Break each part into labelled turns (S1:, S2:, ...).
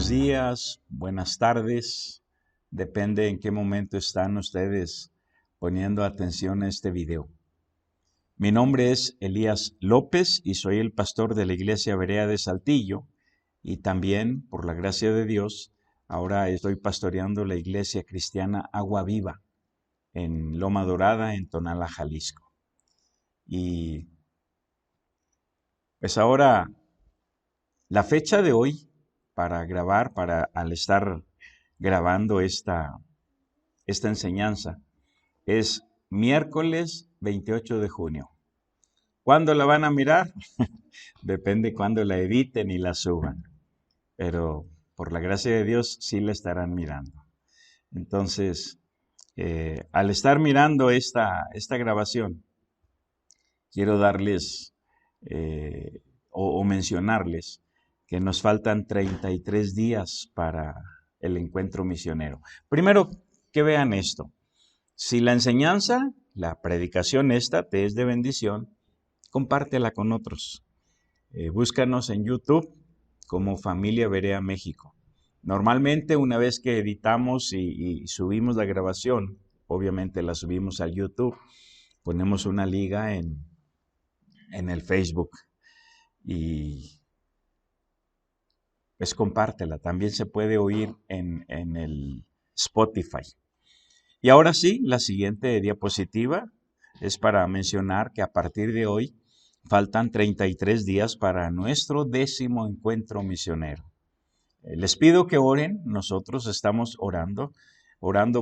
S1: Buenos días, buenas tardes, depende en qué momento están ustedes poniendo atención a este video. Mi nombre es Elías López y soy el pastor de la Iglesia Berea de Saltillo y también, por la gracia de Dios, ahora estoy pastoreando la Iglesia Cristiana Agua Viva en Loma Dorada, en Tonalá, Jalisco. Y pues ahora, la fecha de hoy para grabar, al estar grabando esta enseñanza, es miércoles 28 de junio. ¿Cuándo la van a mirar? Depende cuándo la editen y la suban, pero por la gracia de Dios sí la estarán mirando. Entonces, al estar mirando esta grabación, quiero darles o mencionarles que nos faltan 33 días para el encuentro misionero. Primero, que vean esto. Si la enseñanza, la predicación esta te es de bendición, compártela con otros. Búscanos en YouTube como Familia Berea México. Normalmente una vez que editamos y subimos la grabación, obviamente la subimos al YouTube, ponemos una liga en el Facebook y pues compártela. También se puede oír en el Spotify. Y ahora sí, la siguiente diapositiva es para mencionar que a partir de hoy faltan 33 días para nuestro 10º encuentro misionero. Les pido que oren, nosotros estamos orando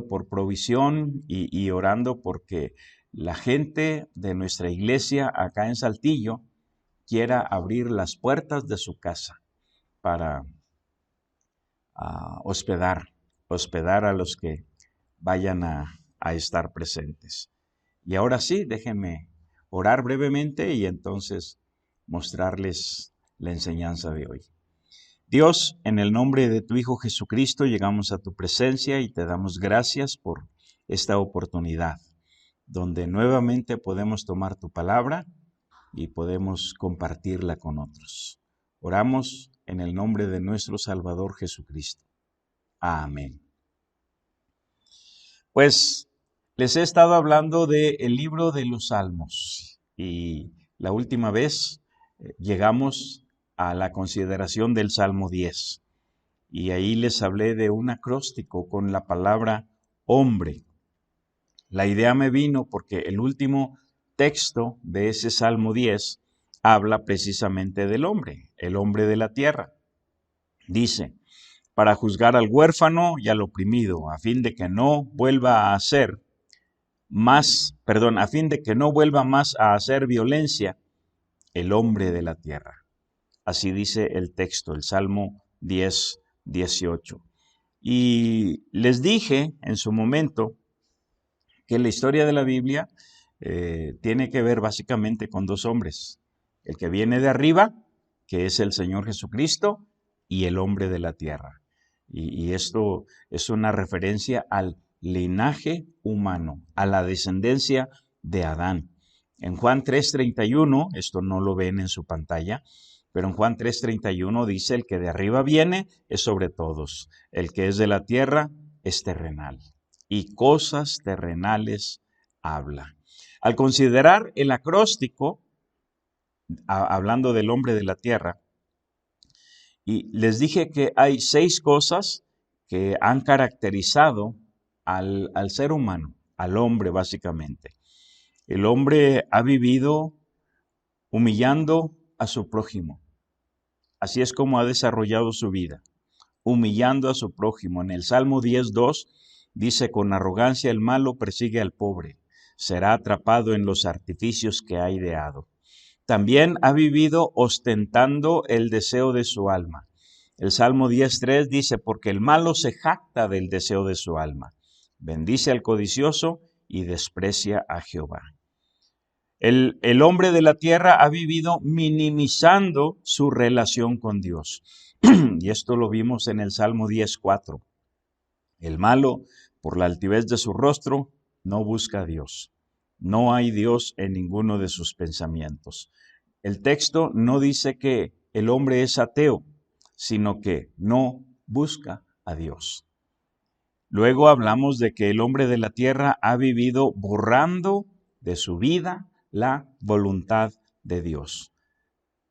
S1: por provisión y orando porque la gente de nuestra iglesia acá en Saltillo quiera abrir las puertas de su casa para hospedar a los que vayan a estar presentes. Y ahora sí, déjenme orar brevemente y entonces mostrarles la enseñanza de hoy. Dios, en el nombre de tu Hijo Jesucristo, llegamos a tu presencia y te damos gracias por esta oportunidad, donde nuevamente podemos tomar tu palabra y podemos compartirla con otros. Oramos en el nombre de nuestro Salvador Jesucristo. Amén. Pues les he estado hablando del libro de los Salmos y la última vez llegamos a la consideración del Salmo 10 y ahí les hablé de un acróstico con la palabra hombre. La idea me vino porque el último texto de ese Salmo 10 habla precisamente del hombre, el hombre de la tierra. Dice, para juzgar al huérfano y al oprimido, a fin de que no vuelva más a hacer violencia el hombre de la tierra. Así dice el texto, el Salmo 10, 18. Y les dije en su momento que la historia de la Biblia tiene que ver básicamente con dos hombres. El que viene de arriba, que es el Señor Jesucristo, y el hombre de la tierra. Y esto es una referencia al linaje humano, a la descendencia de Adán. En Juan 3:31, esto no lo ven en su pantalla, pero en Juan 3:31 dice, el que de arriba viene es sobre todos, el que es de la tierra es terrenal, y cosas terrenales habla. Al considerar el acróstico, hablando del hombre de la tierra, y les dije que hay 6 cosas que han caracterizado al ser humano, al hombre básicamente. El hombre ha vivido humillando a su prójimo. Así es como ha desarrollado su vida, humillando a su prójimo. En el Salmo 10:2 dice, con arrogancia el malo persigue al pobre, será atrapado en los artificios que ha ideado. También ha vivido ostentando el deseo de su alma. El Salmo 10:3 dice, porque el malo se jacta del deseo de su alma. Bendice al codicioso y desprecia a Jehová. El hombre de la tierra ha vivido minimizando su relación con Dios. Y esto lo vimos en el Salmo 10:4. El malo, por la altivez de su rostro, no busca a Dios. No hay Dios en ninguno de sus pensamientos. El texto no dice que el hombre es ateo, sino que no busca a Dios. Luego hablamos de que el hombre de la tierra ha vivido borrando de su vida la voluntad de Dios.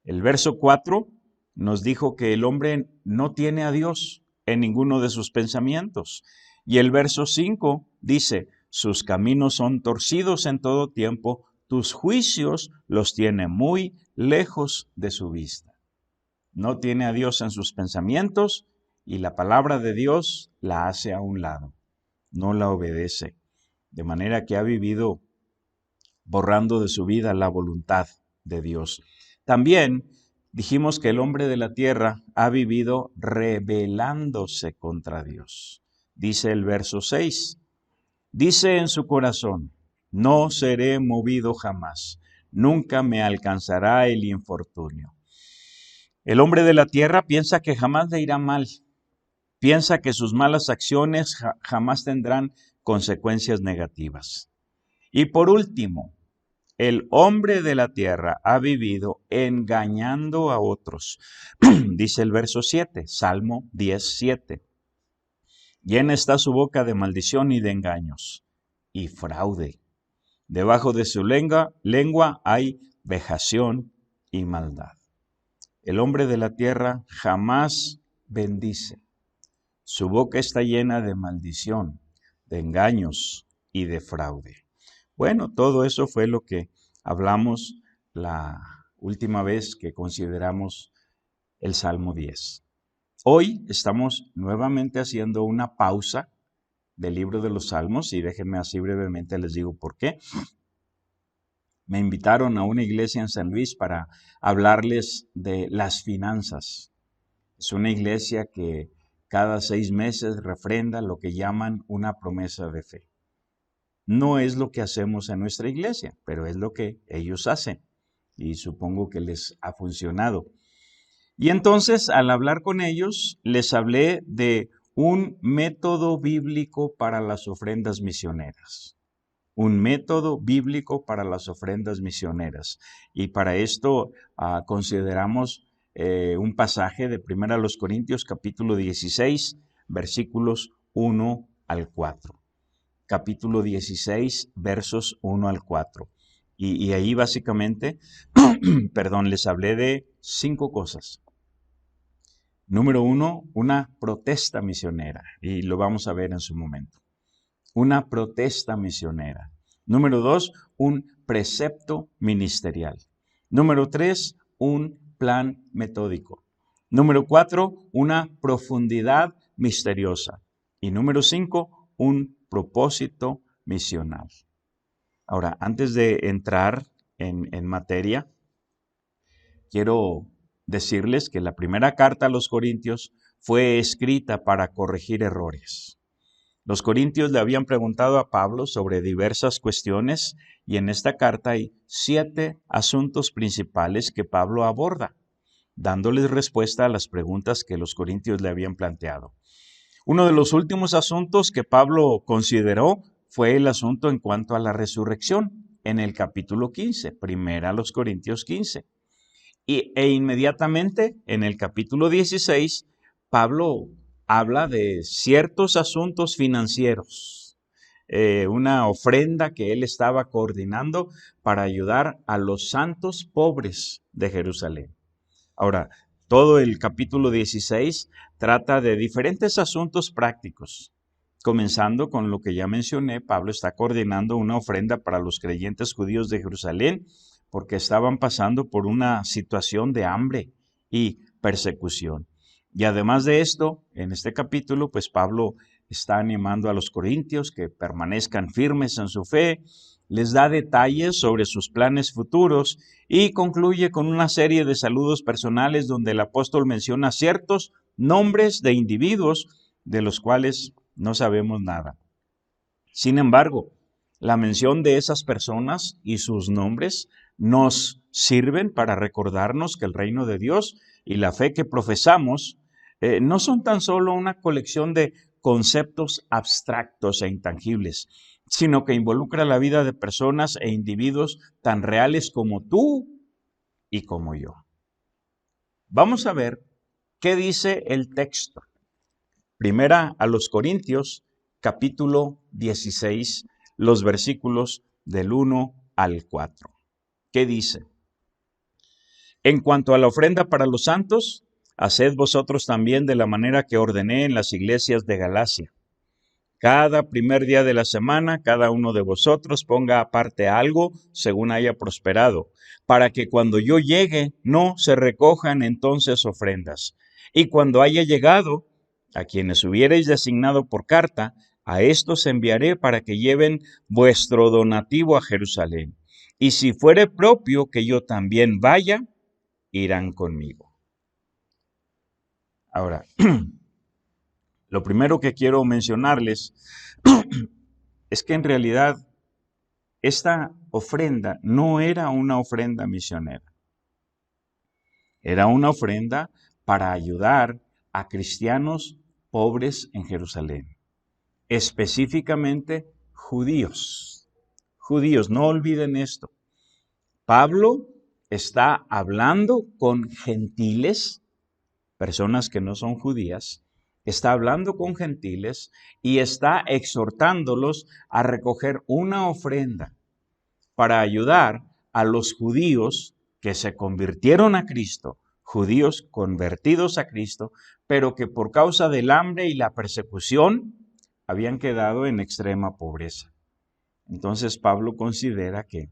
S1: El verso 4 nos dijo que el hombre no tiene a Dios en ninguno de sus pensamientos. Y el verso 5 dice, sus caminos son torcidos en todo tiempo, tus juicios los tiene muy lejos de su vista. No tiene a Dios en sus pensamientos y la palabra de Dios la hace a un lado, no la obedece. De manera que ha vivido borrando de su vida la voluntad de Dios. También dijimos que el hombre de la tierra ha vivido rebelándose contra Dios. Dice el verso 6, dice en su corazón, no seré movido jamás, nunca me alcanzará el infortunio. El hombre de la tierra piensa que jamás le irá mal, piensa que sus malas acciones jamás tendrán consecuencias negativas. Y por último, el hombre de la tierra ha vivido engañando a otros. Dice el verso 7, Salmo 10:7. Llena está su boca de maldición y de engaños y fraude. Debajo de su lengua hay vejación y maldad. El hombre de la tierra jamás bendice. Su boca está llena de maldición, de engaños y de fraude. Bueno, todo eso fue lo que hablamos la última vez que consideramos el Salmo 10. Hoy estamos nuevamente haciendo una pausa del libro de los Salmos y déjenme así brevemente les digo por qué. Me invitaron a una iglesia en San Luis para hablarles de las finanzas. Es una iglesia que cada 6 meses refrenda lo que llaman una promesa de fe. No es lo que hacemos en nuestra iglesia, pero es lo que ellos hacen y supongo que les ha funcionado. Y entonces, al hablar con ellos, les hablé de un método bíblico para las ofrendas misioneras. Un método bíblico para las ofrendas misioneras. Y para esto consideramos un pasaje de 1 Corintios capítulo 16, versículos 1 al 4. Capítulo 16, versos 1 al 4. Y ahí básicamente, les hablé de 5 cosas. Número 1, una protesta misionera, y lo vamos a ver en su momento. Una protesta misionera. Número 2, un precepto ministerial. Número 3, un plan metódico. Número 4, una profundidad misteriosa. Y número 5, un propósito misional. Ahora, antes de entrar en materia, quiero decirles que la primera carta a los Corintios fue escrita para corregir errores. Los corintios le habían preguntado a Pablo sobre diversas cuestiones y en esta carta hay 7 asuntos principales que Pablo aborda, dándoles respuesta a las preguntas que los corintios le habían planteado. Uno de los últimos asuntos que Pablo consideró fue el asunto en cuanto a la resurrección, en el capítulo 15, 1 Corintios 15. E inmediatamente en el capítulo 16, Pablo habla de ciertos asuntos financieros, una ofrenda que él estaba coordinando para ayudar a los santos pobres de Jerusalén. Ahora, todo el capítulo 16 trata de diferentes asuntos prácticos. Comenzando con lo que ya mencioné, Pablo está coordinando una ofrenda para los creyentes judíos de Jerusalén porque estaban pasando por una situación de hambre y persecución. Y además de esto, en este capítulo, pues Pablo está animando a los corintios que permanezcan firmes en su fe, les da detalles sobre sus planes futuros y concluye con una serie de saludos personales donde el apóstol menciona ciertos nombres de individuos de los cuales no sabemos nada. Sin embargo, la mención de esas personas y sus nombres nos sirven para recordarnos que el reino de Dios y la fe que profesamos no son tan solo una colección de conceptos abstractos e intangibles, sino que involucra la vida de personas e individuos tan reales como tú y como yo. Vamos a ver qué dice el texto Primera a los Corintios, capítulo 16, los versículos del 1 al 4. ¿Qué dice? En cuanto a la ofrenda para los santos, haced vosotros también de la manera que ordené en las iglesias de Galacia. Cada primer día de la semana, cada uno de vosotros ponga aparte algo según haya prosperado, para que cuando yo llegue no se recojan entonces ofrendas. Y cuando haya llegado, a quienes hubierais designado por carta, a estos enviaré para que lleven vuestro donativo a Jerusalén. Y si fuere propio que yo también vaya, irán conmigo. Ahora, lo primero que quiero mencionarles es que en realidad esta ofrenda no era una ofrenda misionera. Era una ofrenda para ayudar a cristianos pobres en Jerusalén, específicamente judíos. Judíos, no olviden esto. Pablo está hablando con gentiles, personas que no son judías, está hablando con gentiles y está exhortándolos a recoger una ofrenda para ayudar a los judíos que se convirtieron a Cristo, judíos convertidos a Cristo, pero que por causa del hambre y la persecución habían quedado en extrema pobreza. Entonces Pablo considera que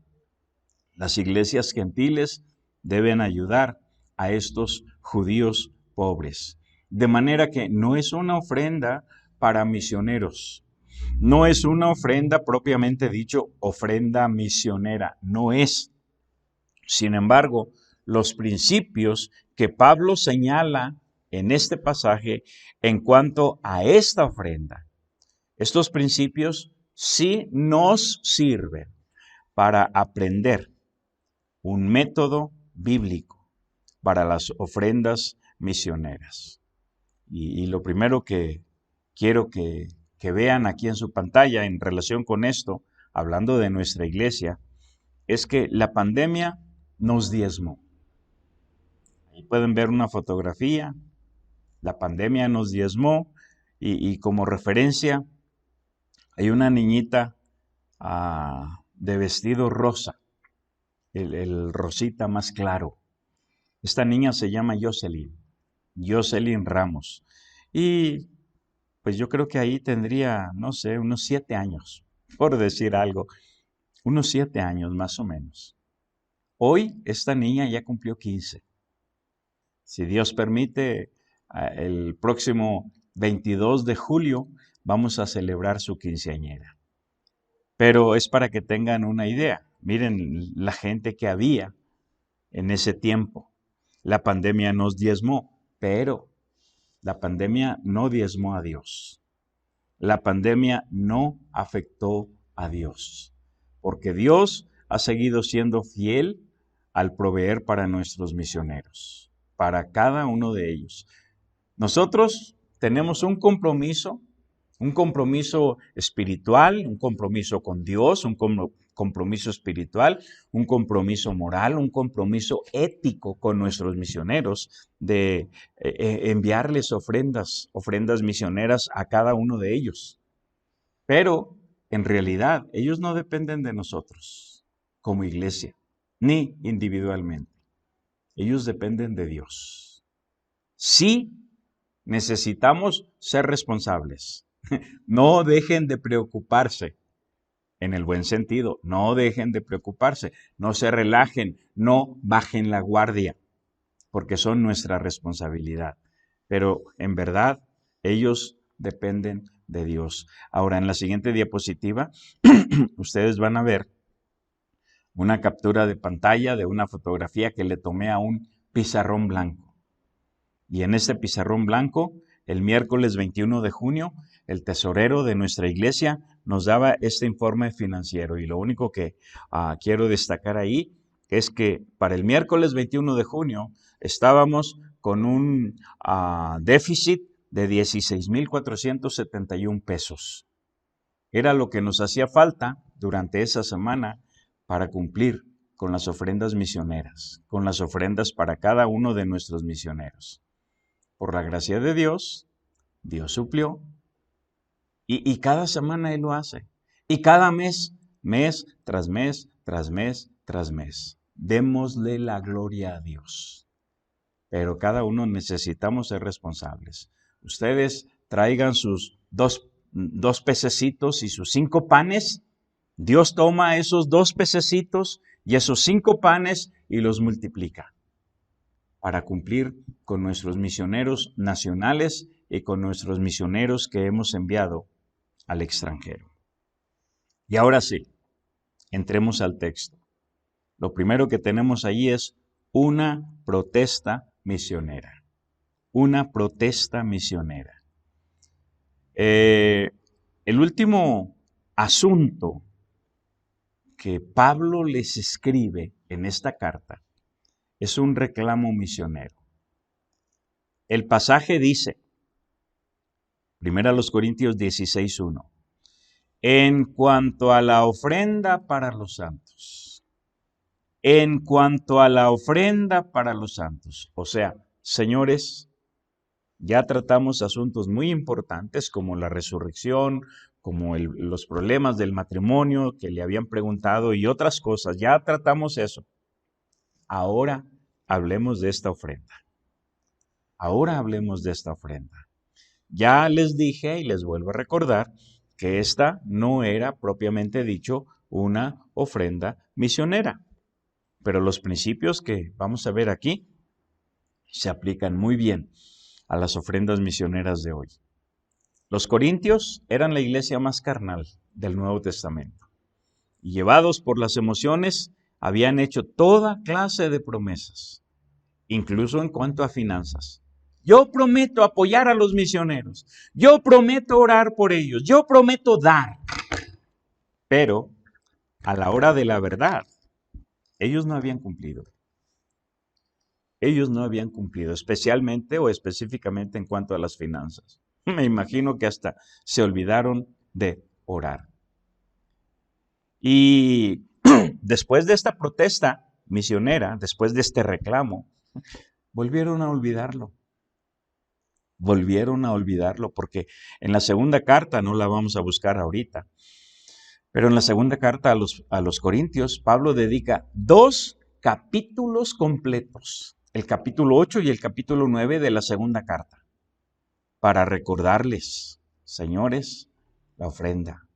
S1: las iglesias gentiles deben ayudar a estos judíos pobres. De manera que no es una ofrenda para misioneros. No es una ofrenda propiamente dicho, ofrenda misionera. No es. Sin embargo, los principios que Pablo señala en este pasaje en cuanto a esta ofrenda, estos principios sí nos sirven para aprender un método bíblico para las ofrendas misioneras. Y lo primero que quiero que vean aquí en su pantalla en relación con esto, hablando de nuestra iglesia, es que la pandemia nos diezmó. Ahí pueden ver una fotografía, la pandemia nos diezmó y como referencia hay una niñita de vestido rosa, el rosita más claro. Esta niña se llama Jocelyn Ramos. Y pues yo creo que ahí tendría, no sé, unos 7 años, por decir algo, unos 7 años más o menos. Hoy esta niña ya cumplió 15. Si Dios permite, el próximo 22 de julio vamos a celebrar su quinceañera. Pero es para que tengan una idea. Miren la gente que había en ese tiempo. La pandemia nos diezmó, pero la pandemia no diezmó a Dios. La pandemia no afectó a Dios, porque Dios ha seguido siendo fiel al proveer para nuestros misioneros, para cada uno de ellos. Nosotros tenemos un compromiso espiritual, un compromiso con Dios, un compromiso espiritual, un compromiso moral, un compromiso ético con nuestros misioneros de enviarles ofrendas misioneras a cada uno de ellos. Pero en realidad ellos no dependen de nosotros como iglesia, ni individualmente. Ellos dependen de Dios. Sí, necesitamos ser responsables. No dejen de preocuparse, en el buen sentido, no dejen de preocuparse, no se relajen, no bajen la guardia, porque son nuestra responsabilidad. Pero en verdad, ellos dependen de Dios. Ahora, en la siguiente diapositiva, ustedes van a ver una captura de pantalla de una fotografía que le tomé a un pizarrón blanco. Y en este pizarrón blanco, el miércoles 21 de junio, el tesorero de nuestra iglesia nos daba este informe financiero. Y lo único que quiero destacar ahí es que para el miércoles 21 de junio estábamos con un déficit de 16,471 pesos. Era lo que nos hacía falta durante esa semana para cumplir con las ofrendas misioneras, con las ofrendas para cada uno de nuestros misioneros. Por la gracia de Dios, Dios suplió. Y cada semana Él lo hace. Y cada mes, mes tras mes, tras mes, tras mes. Démosle la gloria a Dios. Pero cada uno necesitamos ser responsables. Ustedes traigan sus dos pececitos y sus 5 panes. Dios toma esos 2 pececitos y esos 5 panes y los multiplica para cumplir con nuestros misioneros nacionales y con nuestros misioneros que hemos enviado al extranjero. Y ahora sí, entremos al texto. Lo primero que tenemos allí es una protesta misionera. Una protesta misionera. El último asunto que Pablo les escribe en esta carta es un reclamo misionero. El pasaje dice, 1 Corintios 16:1, en cuanto a la ofrenda para los santos. En cuanto a la ofrenda para los santos. O sea, señores, ya tratamos asuntos muy importantes como la resurrección, como los problemas del matrimonio que le habían preguntado y otras cosas. Ya tratamos eso. Ahora hablemos de esta ofrenda. Ahora hablemos de esta ofrenda. Ya les dije y les vuelvo a recordar que esta no era propiamente dicho una ofrenda misionera. Pero los principios que vamos a ver aquí se aplican muy bien a las ofrendas misioneras de hoy. Los corintios eran la iglesia más carnal del Nuevo Testamento. Y llevados por las emociones, habían hecho toda clase de promesas, incluso en cuanto a finanzas. Yo prometo apoyar a los misioneros. Yo prometo orar por ellos. Yo prometo dar. Pero a la hora de la verdad, ellos no habían cumplido. Ellos no habían cumplido, especialmente o específicamente en cuanto a las finanzas. Me imagino que hasta se olvidaron de orar. Y después de esta protesta misionera, después de este reclamo, volvieron a olvidarlo. Volvieron a olvidarlo porque en la segunda carta, no la vamos a buscar ahorita, pero en la segunda carta a los Corintios, Pablo dedica 2 capítulos completos, el capítulo 8 y el capítulo 9 de la segunda carta, para recordarles, señores, la ofrenda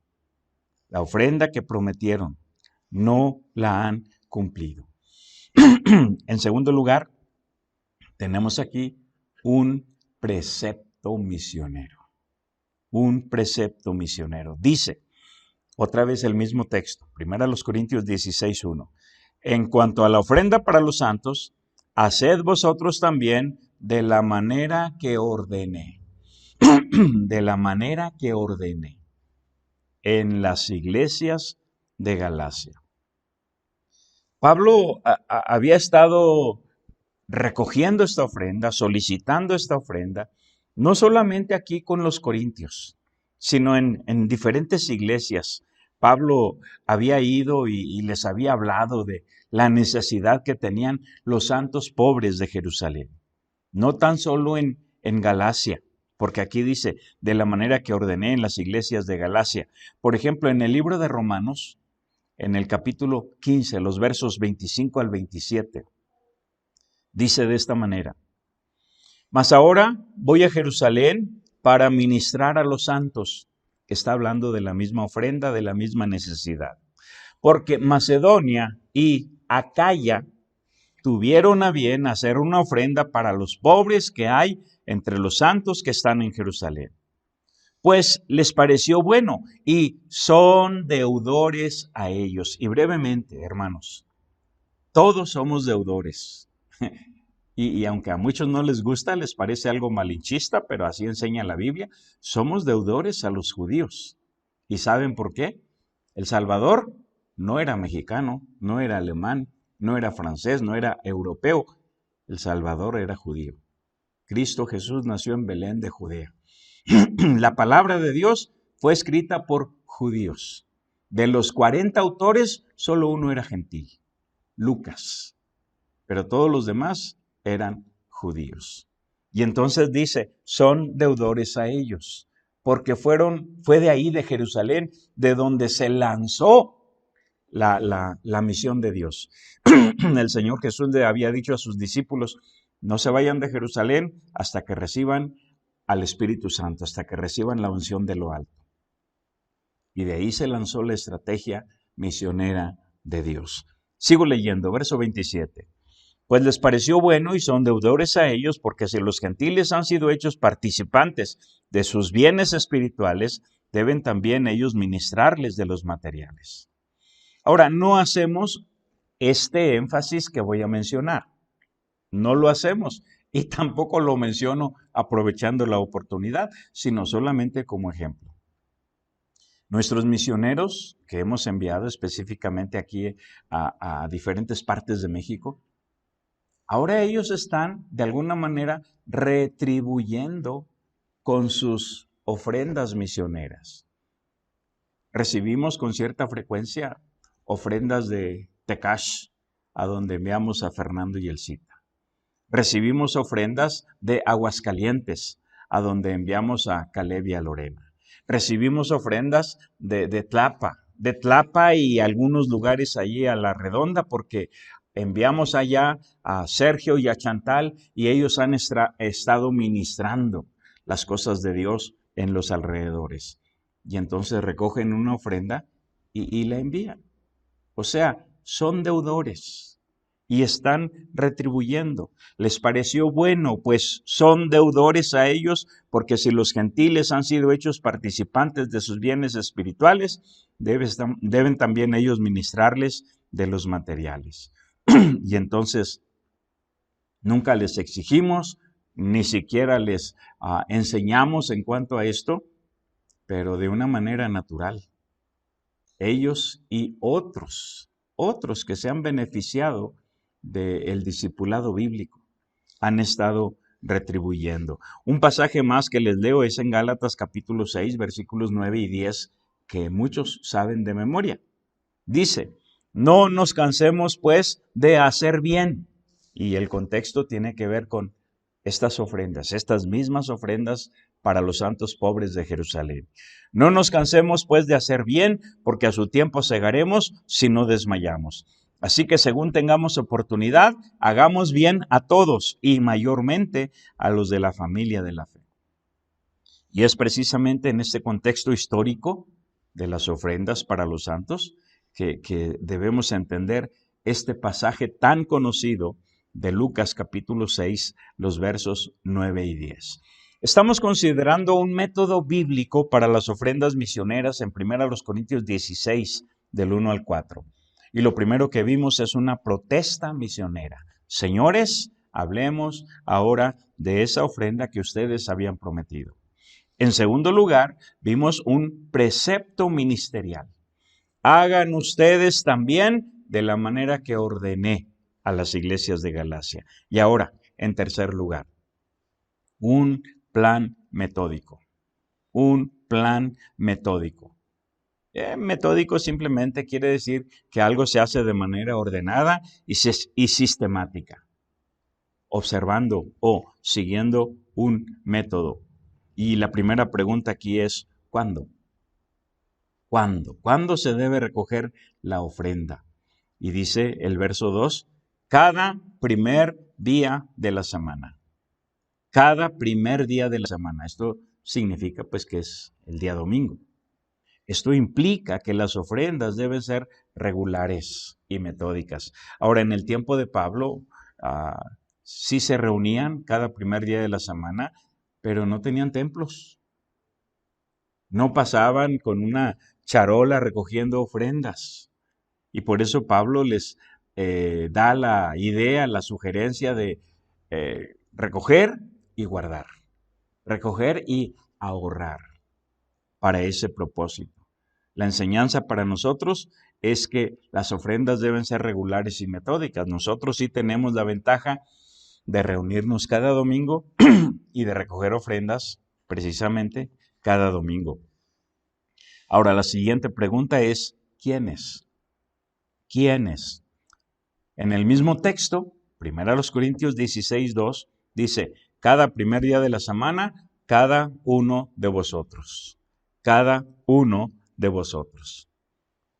S1: que prometieron, no la han cumplido. En segundo lugar, tenemos aquí un precepto misionero. Un precepto misionero. Dice, otra vez el mismo texto, 1 Corintios 16:1. En cuanto a la ofrenda para los santos, haced vosotros también de la manera que ordené. De la manera que ordené en las iglesias de Galacia. Pablo había estado recogiendo esta ofrenda, solicitando esta ofrenda, no solamente aquí con los corintios, sino en diferentes iglesias. Pablo había ido y les había hablado de la necesidad que tenían los santos pobres de Jerusalén. No tan solo en Galacia, porque aquí dice, de la manera que ordené en las iglesias de Galacia. Por ejemplo, en el libro de Romanos, en el capítulo 15, los versos 25 al 27, dice de esta manera, mas ahora voy a Jerusalén para ministrar a los santos. Está hablando de la misma ofrenda, de la misma necesidad. Porque Macedonia y Acaya tuvieron a bien hacer una ofrenda para los pobres que hay entre los santos que están en Jerusalén. Pues les pareció bueno y son deudores a ellos. Y brevemente, hermanos, todos somos deudores. Y aunque a muchos no les gusta, les parece algo malinchista, pero así enseña la Biblia, somos deudores a los judíos. ¿Y saben por qué? El Salvador no era mexicano, no era alemán, no era francés, no era europeo. El Salvador era judío. Cristo Jesús nació en Belén de Judea. La palabra de Dios fue escrita por judíos. De los 40 autores, solo uno era gentil, Lucas. Pero todos los demás eran judíos. Y entonces dice, son deudores a ellos, porque fue de ahí, de Jerusalén, de donde se lanzó la misión de Dios. El Señor Jesús le había dicho a sus discípulos, no se vayan de Jerusalén hasta que reciban al Espíritu Santo, hasta que reciban la unción de lo alto. Y de ahí se lanzó la estrategia misionera de Dios. Sigo leyendo, verso 27. Pues les pareció bueno y son deudores a ellos, porque si los gentiles han sido hechos participantes de sus bienes espirituales, deben también ellos ministrarles de los materiales. Ahora, no hacemos este énfasis que voy a mencionar. No lo hacemos y tampoco lo menciono aprovechando la oportunidad, sino solamente como ejemplo. Nuestros misioneros que hemos enviado específicamente aquí a diferentes partes de México, ahora ellos están de alguna manera retribuyendo con sus ofrendas misioneras. Recibimos con cierta frecuencia ofrendas de Tecash, a donde enviamos a Fernando y Elcita. Recibimos ofrendas de Aguascalientes, a donde enviamos a Caleb y a Lorena. Recibimos ofrendas de Tlapa y algunos lugares allí a La Redonda, porque enviamos allá a Sergio y a Chantal y ellos han estado ministrando las cosas de Dios en los alrededores. Y entonces recogen una ofrenda y la envían. O sea, son deudores y están retribuyendo. Les pareció bueno, pues son deudores a ellos, porque si los gentiles han sido hechos participantes de sus bienes espirituales, deben también ellos ministrarles de los materiales. Y entonces, nunca les exigimos, ni siquiera les enseñamos en cuanto a esto, pero de una manera natural. Ellos y otros que se han beneficiado del discipulado bíblico, han estado retribuyendo. Un pasaje más que les leo es en Gálatas capítulo 6, versículos 9 y 10, que muchos saben de memoria. Dice, no nos cansemos pues de hacer bien. Y el contexto tiene que ver con estas ofrendas, estas mismas ofrendas para los santos pobres de Jerusalén. No nos cansemos pues de hacer bien, porque a su tiempo segaremos si no desmayamos. Así que según tengamos oportunidad, hagamos bien a todos y mayormente a los de la familia de la fe. Y es precisamente en este contexto histórico de las ofrendas para los santos que debemos entender este pasaje tan conocido de Lucas capítulo 6, los versos 9 y 10. Estamos considerando un método bíblico para las ofrendas misioneras en 1 Corintios 16, del 1 al 4. Y lo primero que vimos es una protesta misionera. Señores, hablemos ahora de esa ofrenda que ustedes habían prometido. En segundo lugar, vimos un precepto ministerial. Hagan ustedes también de la manera que ordené a las iglesias de Galacia. Y ahora, en tercer lugar, un plan metódico. Un plan metódico. Metódico simplemente quiere decir que algo se hace de manera ordenada y sistemática, observando o siguiendo un método. Y la primera pregunta aquí es, ¿cuándo? ¿Cuándo? ¿Cuándo se debe recoger la ofrenda? Y dice el verso 2, cada primer día de la semana. Cada primer día de la semana. Esto significa pues que es el día domingo. Esto implica que las ofrendas deben ser regulares y metódicas. Ahora, en el tiempo de Pablo, sí se reunían cada primer día de la semana, pero no tenían templos. No pasaban con una charola recogiendo ofrendas. Y por eso Pablo les da la idea, la sugerencia de recoger y guardar. Recoger y ahorrar para ese propósito. La enseñanza para nosotros es que las ofrendas deben ser regulares y metódicas. Nosotros sí tenemos la ventaja de reunirnos cada domingo y de recoger ofrendas precisamente cada domingo. Ahora, la siguiente pregunta es, ¿quiénes? ¿Quiénes? En el mismo texto, 1 Corintios 16, 2, dice, cada primer día de la semana, cada uno de vosotros. Cada uno de vosotros.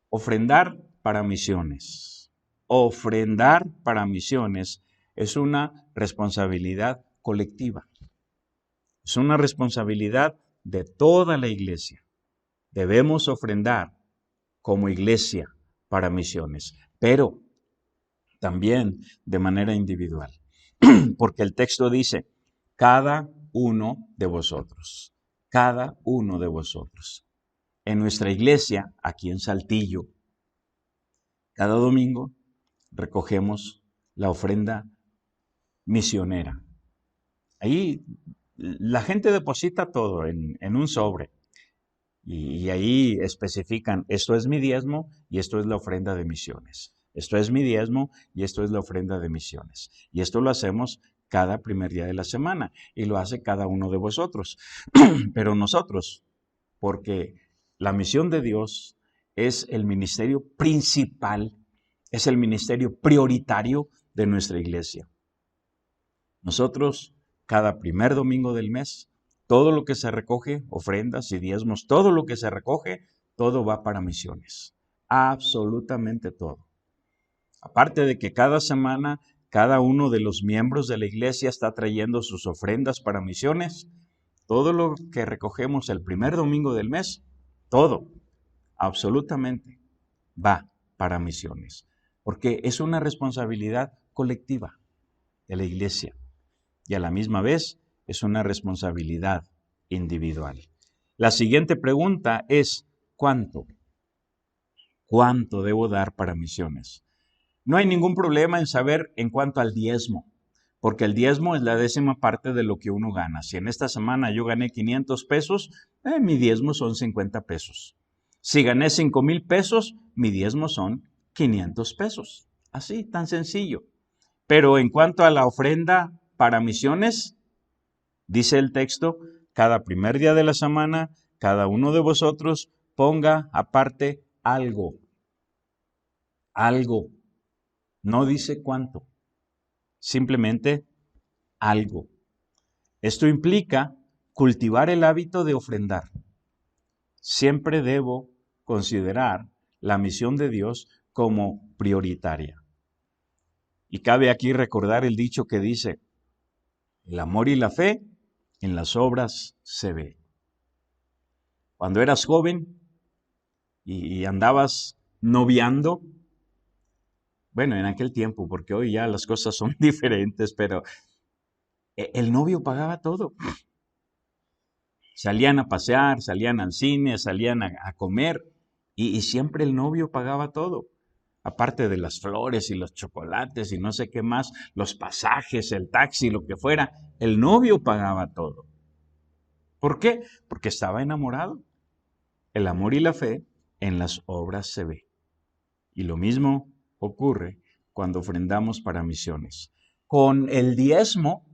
S1: Ofrendar para misiones. Ofrendar para misiones es una responsabilidad colectiva. Es una responsabilidad de toda la iglesia. Debemos ofrendar como iglesia para misiones, pero también de manera individual. Porque el texto dice, cada uno de vosotros. Cada uno de vosotros. En nuestra iglesia, aquí en Saltillo, cada domingo recogemos la ofrenda misionera. Ahí la gente deposita todo en un sobre y ahí especifican, esto es mi diezmo y esto es la ofrenda de misiones. Esto es mi diezmo y esto es la ofrenda de misiones. Y esto lo hacemos cada primer día de la semana y lo hace cada uno de vosotros. Pero nosotros, porque la misión de Dios es el ministerio principal, es el ministerio prioritario de nuestra iglesia. Nosotros, cada primer domingo del mes, todo lo que se recoge, ofrendas y diezmos, todo lo que se recoge, todo va para misiones. Absolutamente todo. Aparte de que cada semana, cada uno de los miembros de la iglesia está trayendo sus ofrendas para misiones, todo lo que recogemos el primer domingo del mes, todo, absolutamente, va para misiones. Porque es una responsabilidad colectiva de la iglesia y a la misma vez es una responsabilidad individual. La siguiente pregunta es, ¿cuánto? ¿Cuánto debo dar para misiones? No hay ningún problema en saber en cuanto al diezmo, porque el diezmo es la 10ª parte de lo que uno gana. Si en esta semana yo gané 500 pesos, mi diezmo son 50 pesos. Si gané 5,000 pesos, mi diezmo son 500 pesos. Así, tan sencillo. Pero en cuanto a la ofrenda para misiones, dice el texto, cada primer día de la semana, cada uno de vosotros ponga aparte algo. Algo. No dice cuánto, simplemente algo. Esto implica cultivar el hábito de ofrendar. Siempre debo considerar la misión de Dios como prioritaria. Y cabe aquí recordar el dicho que dice, el amor y la fe en las obras se ve. Cuando eras joven y andabas noviando, bueno, en aquel tiempo, porque hoy ya las cosas son diferentes, pero el novio pagaba todo. Salían a pasear, salían al cine, salían a comer y siempre el novio pagaba todo. Aparte de las flores y los chocolates y no sé qué más, los pasajes, el taxi, lo que fuera, el novio pagaba todo. ¿Por qué? Porque estaba enamorado. El amor y la fe en las obras se ve. Y lo mismo ocurre cuando ofrendamos para misiones. Con el diezmo,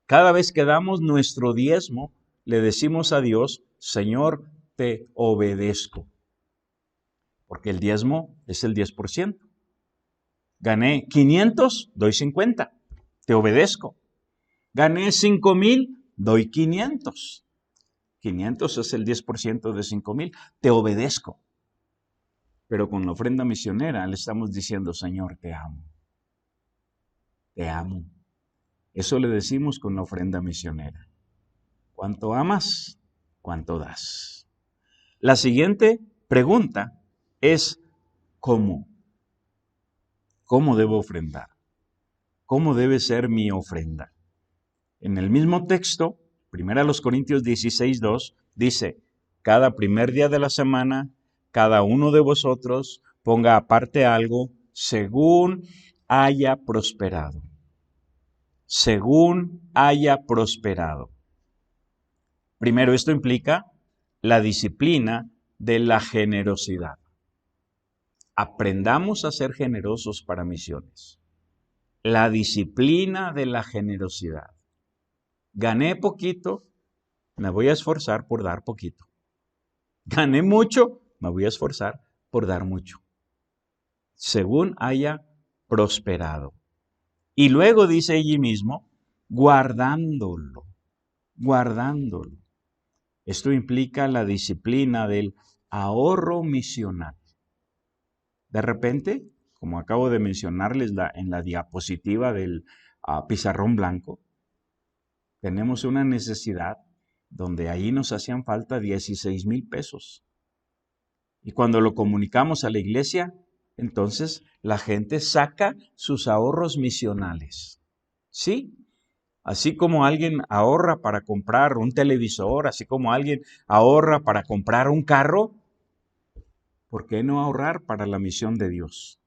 S1: cada vez que damos nuestro diezmo, le decimos a Dios, Señor, te obedezco. Porque el diezmo es el 10%. Gané 500, doy 50. Te obedezco. Gané 5,000, doy 500. 500 es el 10% de 5,000. Te obedezco. Pero con la ofrenda misionera le estamos diciendo, Señor, te amo. Te amo. Eso le decimos con la ofrenda misionera. ¿Cuánto amas? ¿Cuánto das? La siguiente pregunta es, ¿cómo? ¿Cómo debo ofrendar? ¿Cómo debe ser mi ofrenda? En el mismo texto, 1 Corintios 16:2, dice, cada primer día de la semana, cada uno de vosotros ponga aparte algo según haya prosperado. Según haya prosperado. Primero, esto implica la disciplina de la generosidad. Aprendamos a ser generosos para misiones. La disciplina de la generosidad. Gané poquito, me voy a esforzar por dar poquito. Gané mucho, me voy a esforzar por dar mucho. Según haya prosperado. Y luego dice allí mismo, guardándolo, guardándolo. Esto implica la disciplina del ahorro misional. De repente, como acabo de mencionarles en la diapositiva del pizarrón blanco, tenemos una necesidad donde ahí nos hacían falta 16,000 pesos. Y cuando lo comunicamos a la iglesia, entonces la gente saca sus ahorros misionales. ¿Sí? Así como alguien ahorra para comprar un televisor, así como alguien ahorra para comprar un carro, ¿por qué no ahorrar para la misión de Dios?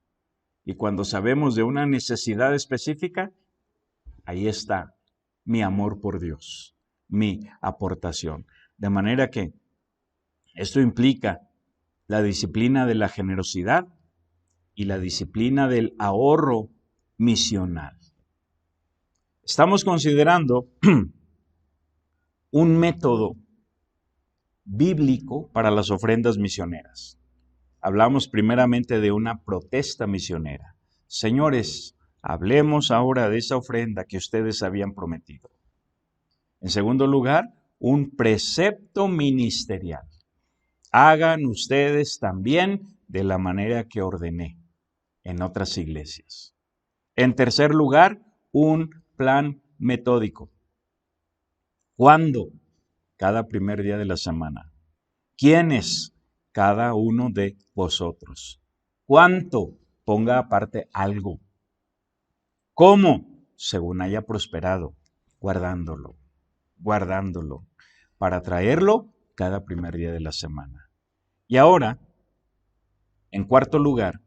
S1: Y cuando sabemos de una necesidad específica, ahí está mi amor por Dios, mi aportación. De manera que esto implica la disciplina de la generosidad y la disciplina del ahorro misional. Estamos considerando un método bíblico para las ofrendas misioneras. Hablamos primeramente de una protesta misionera. Señores, hablemos ahora de esa ofrenda que ustedes habían prometido. En segundo lugar, un precepto ministerial. Hagan ustedes también de la manera que ordené en otras iglesias. En tercer lugar, un plan metódico. ¿Cuándo? Cada primer día de la semana. ¿Quiénes? Cada uno de vosotros. ¿Cuánto? Ponga aparte algo. ¿Cómo? Según haya prosperado, guardándolo, para traerlo cada primer día de la semana. Y ahora, en cuarto lugar,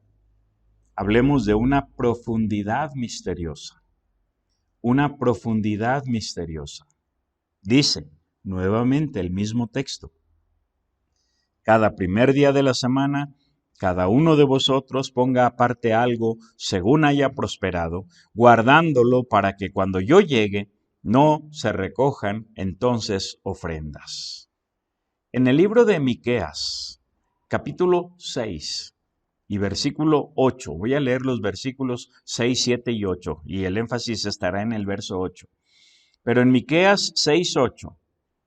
S1: hablemos de una profundidad misteriosa. Una profundidad misteriosa. Dice nuevamente el mismo texto. Cada primer día de la semana, cada uno de vosotros ponga aparte algo según haya prosperado, guardándolo para que cuando yo llegue no se recojan entonces ofrendas. En el libro de Miqueas, capítulo 6 y versículo 8, voy a leer los versículos 6, 7 y 8, y el énfasis estará en el verso 8. Pero en Miqueas 6, 8,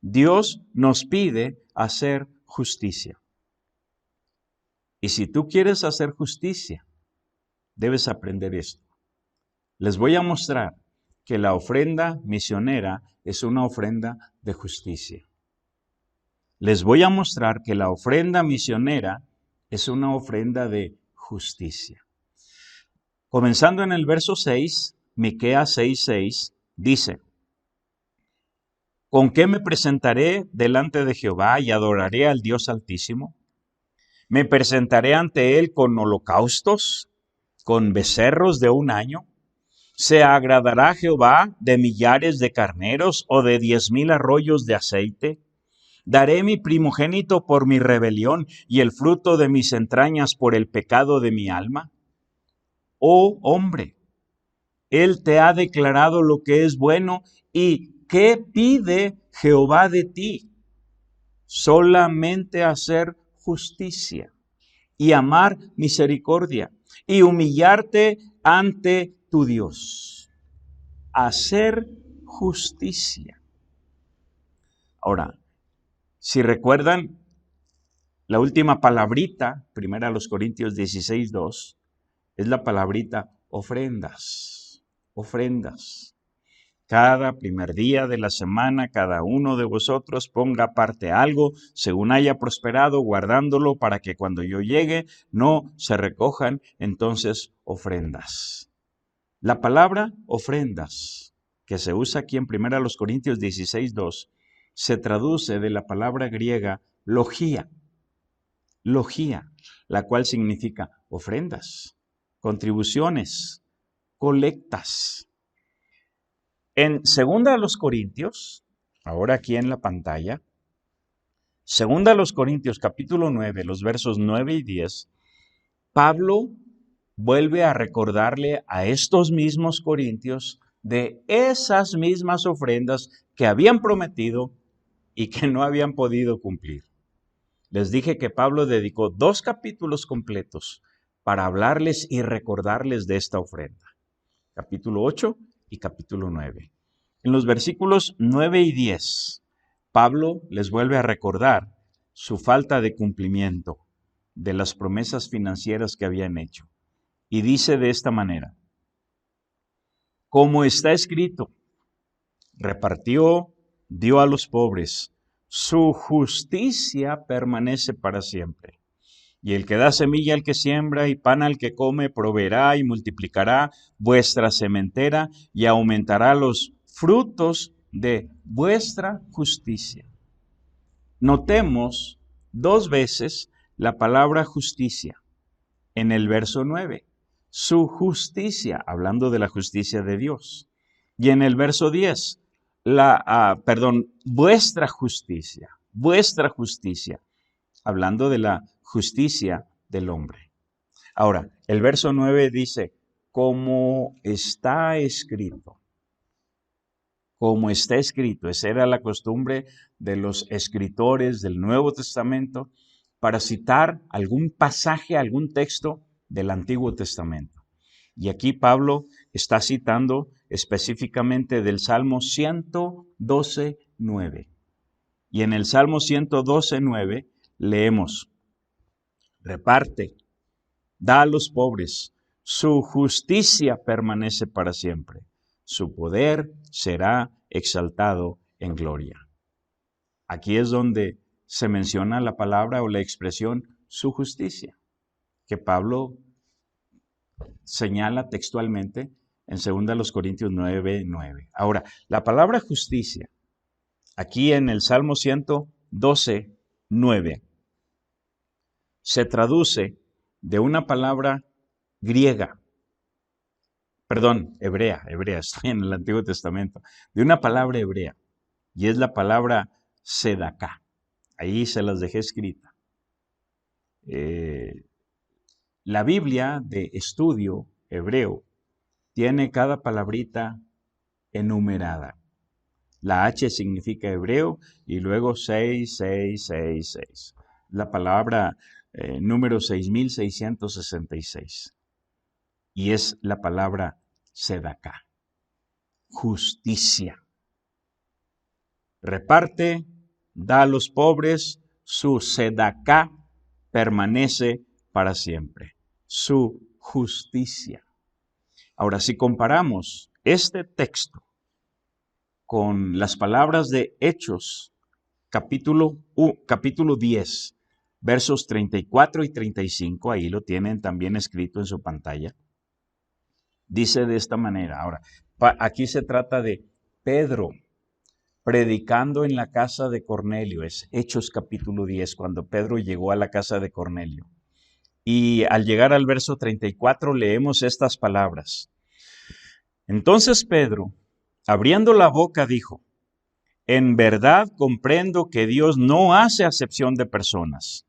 S1: Dios nos pide hacer justicia. Y si tú quieres hacer justicia, debes aprender esto. Les voy a mostrar que la ofrenda misionera es una ofrenda de justicia. Les voy a mostrar que la ofrenda misionera es una ofrenda de justicia. Comenzando en el verso 6, Miqueas 6:6, dice: ¿Con qué me presentaré delante de Jehová y adoraré al Dios Altísimo? ¿Me presentaré ante él con holocaustos, con becerros de un año? ¿Se agradará Jehová de millares de carneros o de 10,000 arroyos de aceite? ¿Daré mi primogénito por mi rebelión y el fruto de mis entrañas por el pecado de mi alma? Oh hombre, él te ha declarado lo que es bueno, y ¿qué pide Jehová de ti? Solamente hacer justicia y amar misericordia y humillarte ante tu Dios. Hacer justicia. Ahora, si recuerdan la última palabrita, 1 Corintios 16:2, es la palabrita ofrendas. Ofrendas. Cada primer día de la semana, cada uno de vosotros ponga aparte algo según haya prosperado, guardándolo para que cuando yo llegue no se recojan entonces ofrendas. La palabra ofrendas, que se usa aquí en 1 Corintios 16:2, se traduce de la palabra griega logía, la cual significa ofrendas, contribuciones, colectas. En 2 Corintios, ahora aquí en la pantalla, 2 Corintios capítulo 9, los versos 9 y 10, Pablo vuelve a recordarle a estos mismos corintios de esas mismas ofrendas que habían prometido y que no habían podido cumplir. Les dije que Pablo dedicó 2 capítulos completos para hablarles y recordarles de esta ofrenda. Capítulo 8 y capítulo 9. En los versículos 9 y 10, Pablo les vuelve a recordar su falta de cumplimiento de las promesas financieras que habían hecho. Y dice de esta manera: como está escrito, repartió, dio a los pobres, su justicia permanece para siempre. Y el que da semilla al que siembra y pan al que come, proveerá y multiplicará vuestra sementera y aumentará los frutos de vuestra justicia. Notemos 2 veces la palabra justicia en el verso 9. Su justicia, hablando de la justicia de Dios. Y en el verso 10, vuestra justicia, hablando de la justicia del hombre. Ahora, el verso 9 dice, como está escrito. Como está escrito. Esa era la costumbre de los escritores del Nuevo Testamento para citar algún pasaje, algún texto del Antiguo Testamento. Y aquí Pablo está citando específicamente del Salmo 112:9. Y en el Salmo 112:9 leemos: reparte, da a los pobres, su justicia permanece para siempre, su poder será exaltado en gloria. Aquí es donde se menciona la palabra o la expresión su justicia, que Pablo señala textualmente en 2 Corintios 9:9. Ahora, la palabra justicia, aquí en el Salmo 112:9, se traduce de una palabra griega, hebrea, estoy en el Antiguo Testamento, de una palabra hebrea, y es la palabra sedaká. Ahí se las dejé escrita. La Biblia de estudio hebreo tiene cada palabrita enumerada. La H significa hebreo y luego 6666. La palabra número 6666. Y es la palabra sedaká, justicia. Reparte, da a los pobres, su sedaká permanece para siempre, su justicia. Ahora, si comparamos este texto con las palabras de Hechos, capítulo 10, versos 34 y 35, ahí lo tienen también escrito en su pantalla, dice de esta manera. Ahora, aquí se trata de Pedro predicando en la casa de Cornelio. Es Hechos capítulo 10, cuando Pedro llegó a la casa de Cornelio. Y al llegar al verso 34 leemos estas palabras. Entonces Pedro, abriendo la boca, dijo: en verdad comprendo que Dios no hace acepción de personas,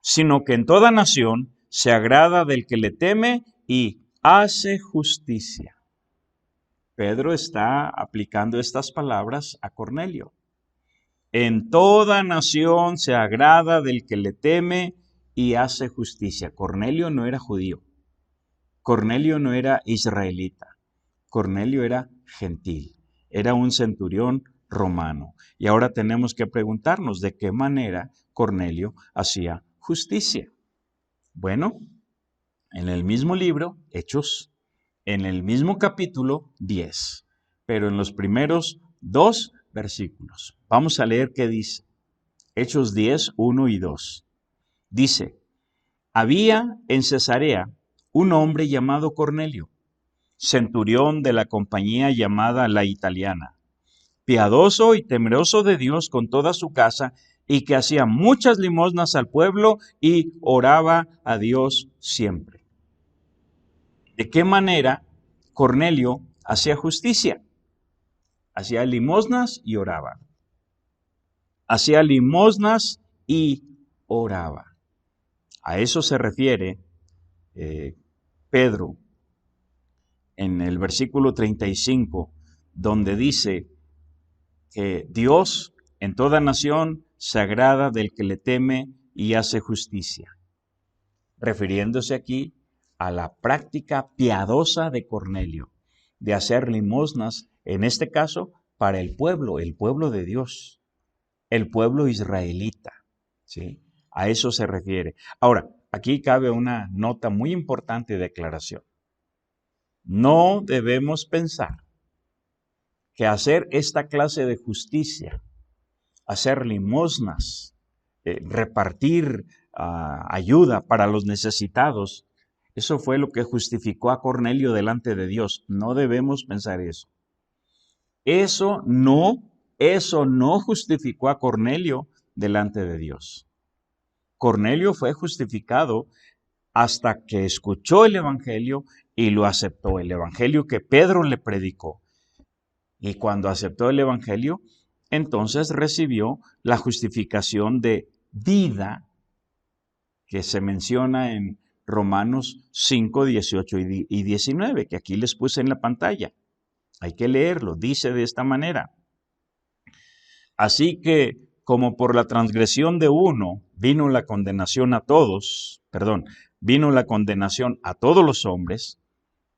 S1: sino que en toda nación se agrada del que le teme y hace justicia. Pedro está aplicando estas palabras a Cornelio. En toda nación se agrada del que le teme y hace justicia. Cornelio no era judío. Cornelio no era israelita. Cornelio era gentil. Era un centurión romano. Y ahora tenemos que preguntarnos de qué manera Cornelio hacía justicia. Bueno, en el mismo libro, Hechos, en el mismo capítulo 10, pero en los primeros 2 versículos. Vamos a leer qué dice. Hechos 10, 1 y 2. Dice: había en Cesarea un hombre llamado Cornelio, centurión de la compañía llamada La Italiana, piadoso y temeroso de Dios con toda su casa, y que hacía muchas limosnas al pueblo y oraba a Dios siempre. ¿De qué manera Cornelio hacía justicia? Hacía limosnas y oraba. Hacía limosnas y oraba. A eso se refiere Pedro en el versículo 35, donde dice que Dios en toda nación se agrada del que le teme y hace justicia, refiriéndose aquí a la práctica piadosa de Cornelio, de hacer limosnas, en este caso, para el pueblo de Dios, el pueblo israelita, ¿sí? A eso se refiere. Ahora, aquí cabe una nota muy importante de aclaración. No debemos pensar que hacer esta clase de justicia, hacer limosnas, repartir ayuda para los necesitados, eso fue lo que justificó a Cornelio delante de Dios. No debemos pensar eso. Eso no justificó a Cornelio delante de Dios. Cornelio fue justificado hasta que escuchó el Evangelio y lo aceptó, el Evangelio que Pedro le predicó. Y cuando aceptó el Evangelio, entonces recibió la justificación de vida que se menciona en Romanos 5, 18 y 19, que aquí les puse en la pantalla. Hay que leerlo, dice de esta manera. Así que, como por la transgresión de uno vino la condenación a todos, vino la condenación a todos los hombres,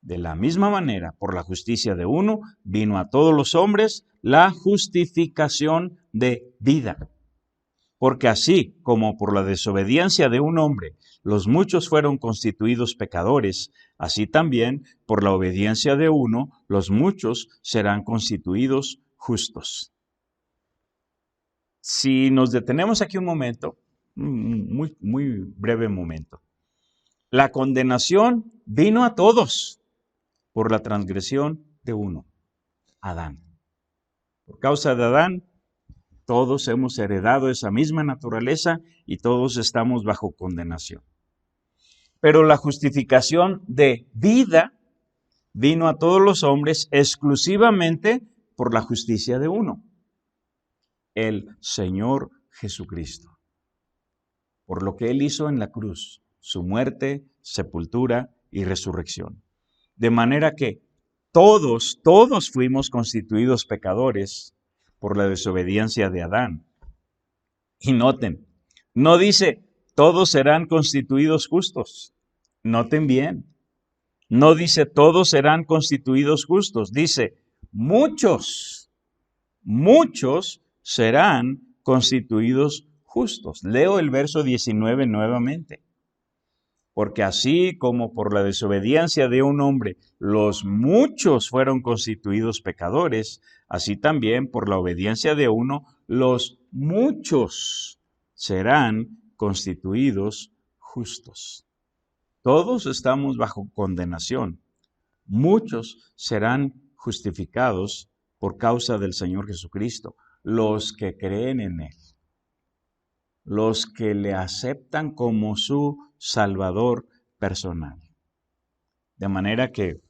S1: de la misma manera, por la justicia de uno, vino a todos los hombres la justificación de vida. Porque así como por la desobediencia de un hombre los muchos fueron constituidos pecadores, así también por la obediencia de uno los muchos serán constituidos justos. Si nos detenemos aquí un momento, muy breve momento. La condenación vino a todos por la transgresión de uno, Adán. Por causa de Adán, todos hemos heredado esa misma naturaleza y todos estamos bajo condenación. Pero la justificación de vida vino a todos los hombres exclusivamente por la justicia de uno, el Señor Jesucristo. Por lo que Él hizo en la cruz, su muerte, sepultura y resurrección. De manera que todos fuimos constituidos pecadores por la desobediencia de Adán. Y noten, no dice, todos serán constituidos justos. Noten bien, no dice, todos serán constituidos justos. Dice, muchos serán constituidos justos. Leo el verso 19 nuevamente. Porque así como por la desobediencia de un hombre los muchos fueron constituidos pecadores, así también por la obediencia de uno los muchos serán constituidos justos. Todos estamos bajo condenación. Muchos serán justificados por causa del Señor Jesucristo, los que creen en Él, los que le aceptan como su Salvador personal. De manera que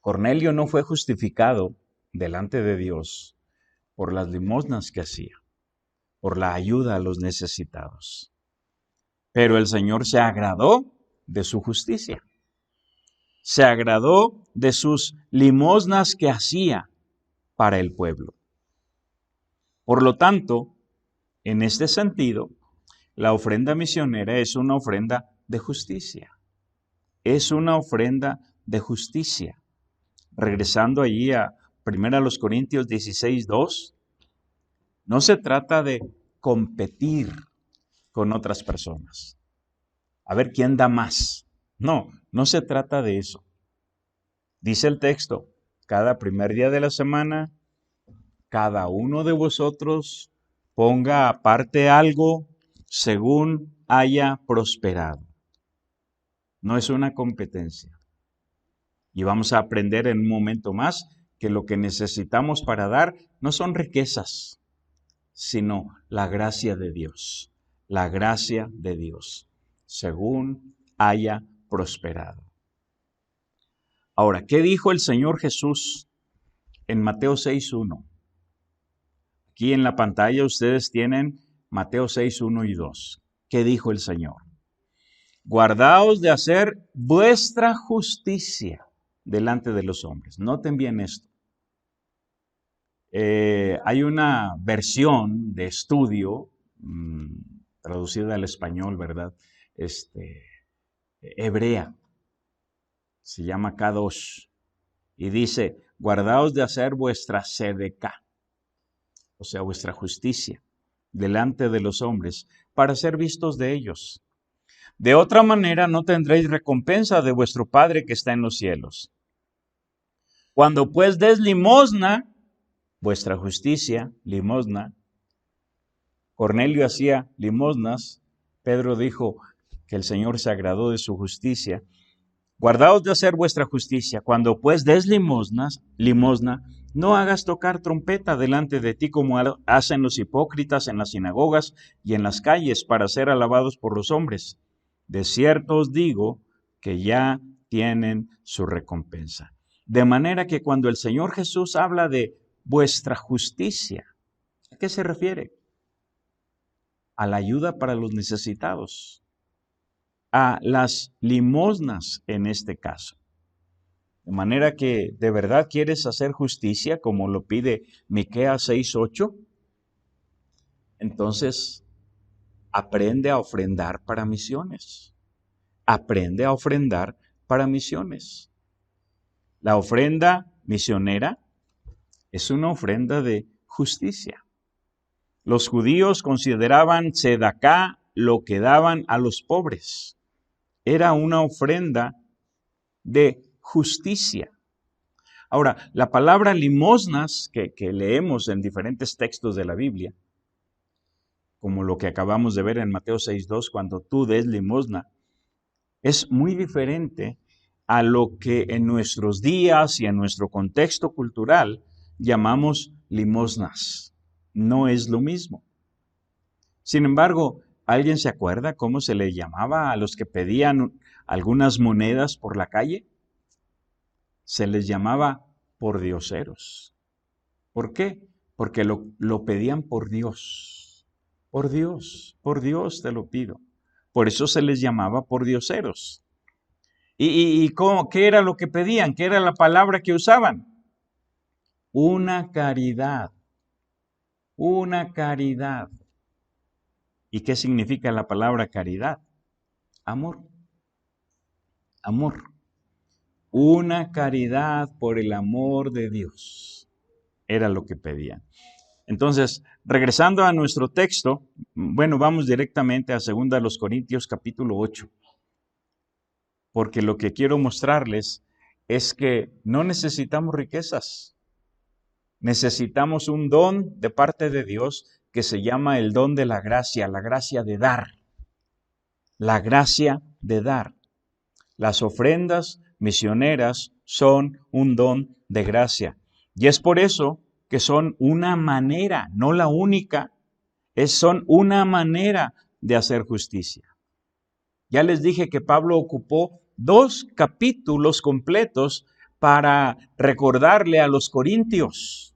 S1: Cornelio no fue justificado delante de Dios por las limosnas que hacía, por la ayuda a los necesitados. Pero el Señor se agradó de su justicia. Se agradó de sus limosnas que hacía para el pueblo. Por lo tanto, en este sentido, la ofrenda misionera es una ofrenda de justicia. Es una ofrenda de justicia. Regresando allí a 1 Corintios 16:2, no se trata de competir con otras personas. A ver quién da más. No se trata de eso. Dice el texto, cada primer día de la semana, cada uno de vosotros ponga aparte algo según haya prosperado. No es una competencia. Y vamos a aprender en un momento más que lo que necesitamos para dar no son riquezas, sino la gracia de Dios. La gracia de Dios, según haya prosperado. Ahora, ¿qué dijo el Señor Jesús en Mateo 6:1? Aquí en la pantalla ustedes tienen Mateo 6:1 y 2. ¿Qué dijo el Señor? Guardaos de hacer vuestra justicia delante de los hombres. Noten bien esto. Hay una versión de estudio traducida al español, ¿verdad? Hebrea. Se llama Kadosh. Y dice, guardaos de hacer vuestra sedecá, o sea, vuestra justicia, delante de los hombres, para ser vistos de ellos. De otra manera no tendréis recompensa de vuestro Padre que está en los cielos. Cuando pues des limosna, vuestra justicia, limosna, Cornelio hacía limosnas, Pedro dijo que el Señor se agradó de su justicia. Guardaos de hacer vuestra justicia. Cuando pues des limosna, no hagas tocar trompeta delante de ti como hacen los hipócritas en las sinagogas y en las calles para ser alabados por los hombres. De cierto os digo que ya tienen su recompensa. De manera que cuando el Señor Jesús habla de vuestra justicia, ¿a qué se refiere? A la ayuda para los necesitados, a las limosnas en este caso. De manera que de verdad quieres hacer justicia como lo pide Miqueas 6:8, entonces aprende a ofrendar para misiones. Aprende a ofrendar para misiones. La ofrenda misionera es una ofrenda de justicia. Los judíos consideraban tzedaká lo que daban a los pobres. Era una ofrenda de justicia. Ahora, la palabra limosnas que leemos en diferentes textos de la Biblia, como lo que acabamos de ver en Mateo 6:2, cuando tú des limosna, es muy diferente a lo que en nuestros días y en nuestro contexto cultural llamamos limosnas. No es lo mismo. Sin embargo, ¿alguien se acuerda cómo se le llamaba a los que pedían algunas monedas por la calle? Se les llamaba pordioseros. ¿Por qué? Porque lo pedían por Dios. Por Dios te lo pido. Por eso se les llamaba pordioseros. ¿Y qué era lo que pedían? ¿Qué era la palabra que usaban? Una caridad. Una caridad. ¿Y qué significa la palabra caridad? Amor. Amor. Una caridad por el amor de Dios. Era lo que pedían. Entonces, regresando a nuestro texto, bueno, vamos directamente a 2 Corintios capítulo 8. Porque lo que quiero mostrarles es que no necesitamos riquezas. Necesitamos un don de parte de Dios que se llama el don de la gracia de dar. La gracia de dar. Las ofrendas misioneras son un don de gracia. Y es por eso que son una manera, no la única, son una manera de hacer justicia. Ya les dije que Pablo ocupó 2 capítulos completos para recordarle a los corintios